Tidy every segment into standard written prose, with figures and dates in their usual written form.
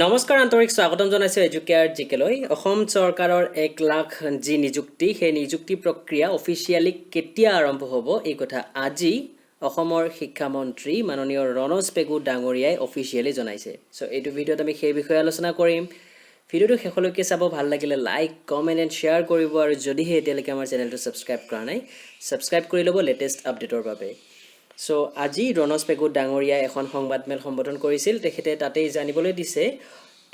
নমস্কাৰ আন্তৰিক স্বাগতম জনাইছোঁ এডুকেয়াৰ জিকেলৈ অসম চৰকাৰৰ 1 লাখ যি নিযুক্তি সেই নিযুক্তি প্ৰক্ৰিয়া অফিচিয়েলি কেতিয়া আৰম্ভ হ'ব এই কথা আজি অসমৰ শিক্ষামন্ত্ৰী মাননীয় ৰণোজ পেগু ডাঙৰীয়াই অফিচিয়েলি জনাইছে সো এইটো ভিডিঅ'ত আমি সেই বিষয়ে আলোচনা কৰিম ভিডিঅ'টো শেষলৈকে চাব ভাল লাগিলে লাইক কমেন্ট এণ্ড শ্বেয়াৰ কৰিব আৰু যদিহে এতিয়ালৈকে আমাৰ চেনেলটো সাবস্ক্ৰাইব কৰা নাই সাবস্ক্ৰাইব কৰি ল'ব লেটেষ্ট আপডেটৰ বাবে সো আজি ৰণোজ পেগু ডাঙৰীয়াই এখন সংবাদমেল সম্বোধন কৰিছিল তেখেতে তাতেই জানিবলৈ দিছে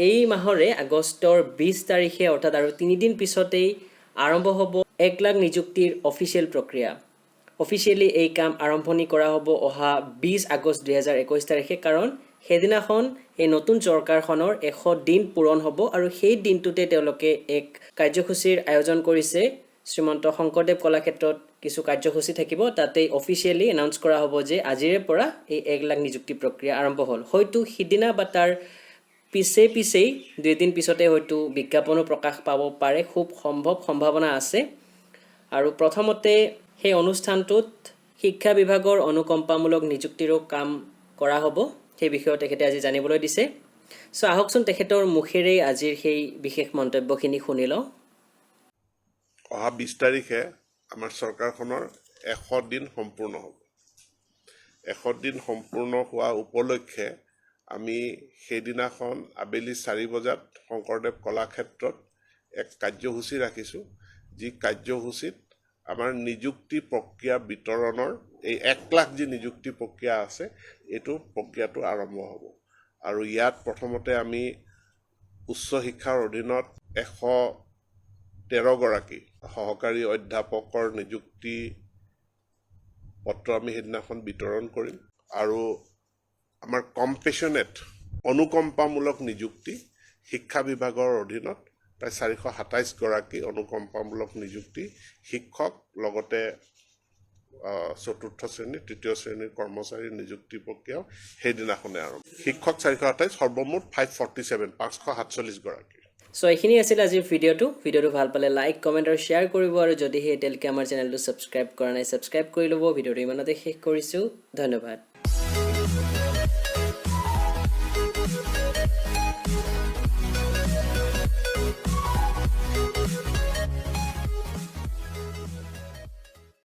এই মাহৰে আগষ্টৰ 20 তাৰিখে অৰ্থাৎ আৰু 3 দিন পিছতেই আৰম্ভ হ'ব 1 লাখ নিযুক্তিৰ অফিচিয়েল প্ৰক্ৰিয়া অফিচিয়েলি এই কাম আৰম্ভণি কৰা হ'ব অহা 20 আগষ্ট 2021 তাৰিখে কাৰণ হেদিনাখন এই নতুন চৰকাৰখনৰ 100 দিন পূৰণ হ'ব আৰু সেই দিনটোতে তেওঁলোকে এক কাৰ্যসূচীৰ আয়োজন কৰিছে শ্ৰীমন্ত শংকৰদেৱ কলাক্ষেত্ৰত কিছু কাৰ্যসূচী থাকিব তাতে অফিচিয়েলি এনাউন্স কৰা হ'ব যে আজিৰে পৰা এই 1 লাখ নিযুক্তি প্ৰক্ৰিয়া আৰম্ভ হ'ল হয়তো হিদিনা বা তাৰ পিছেই 2 দিন পিছতে হয়তো বিজ্ঞাপনো প্ৰকাশ পাব পাৰে খুব সম্ভাৱনা আছে আৰু প্ৰথমতে সেই অনুষ্ঠানটোত শিক্ষা বিভাগৰ অনুকম্পামূলক নিযুক্তিৰো কাম কৰা হ'ব সেই বিষয়ে তেখেতে আজি জানিবলৈ দিছে সো আহকচোন তেখেতৰ মুখেৰে আজিৰ সেই বিশেষ মন্তব্যখিনি শুনি লওঁ অহা 20 তাৰিখে আমাৰ চৰকাৰখনৰ 100 দিন সম্পূৰ্ণ হ'ব 100 দিন সম্পূৰ্ণ হোৱা উপলক্ষে আমি সেইদিনাখন আবেলি 4 বজাত শংকৰদেৱ কলাক্ষেত্ৰত এক কাৰ্যসূচী ৰাখিছোঁ যি কাৰ্যসূচীত আমাৰ নিযুক্তি প্ৰক্ৰিয়া বিতৰণৰ এই 1 লাখ যি নিযুক্তি প্ৰক্ৰিয়া আছে এইটো প্ৰক্ৰিয়াটো আৰম্ভ হ'ব আৰু ইয়াত প্ৰথমতে আমি উচ্চ শিক্ষাৰ অধীনত 113 গৰাকী সহকাৰী অধ্যাপকৰ নিযুক্তি পত্ৰ আমি সেইদিনাখন বিতৰণ কৰিম আৰু আমাৰ কম্পেশ্যনেট অনুকম্পামূলক নিযুক্তি শিক্ষা বিভাগৰ অধীনত প্ৰায় 427 গৰাকী অনুকম্পামূলক নিযুক্তি শিক্ষক লগতে চতুৰ্থ শ্ৰেণী তৃতীয় শ্ৰেণীৰ কৰ্মচাৰীৰ নিযুক্তি প্ৰক্ৰিয়াও সেইদিনাখনে আৰম্ভ শিক্ষক 427 সৰ্বমুঠ 547 গৰাকী সো এইখিনি আছিল আজিৰ ভিডিঅ'টো ভাল পালে লাইক কমেন্ট আৰু শ্বেয়াৰ কৰিব আৰু যদিহে এতিয়ালৈকে আমাৰ চেনেলটো সাবস্ক্ৰাইব কৰা নাই সাবস্ক্ৰাইব কৰি ল'ব ভিডিঅ'টো ইমানতে শেষ কৰিছোঁ ধন্যবাদ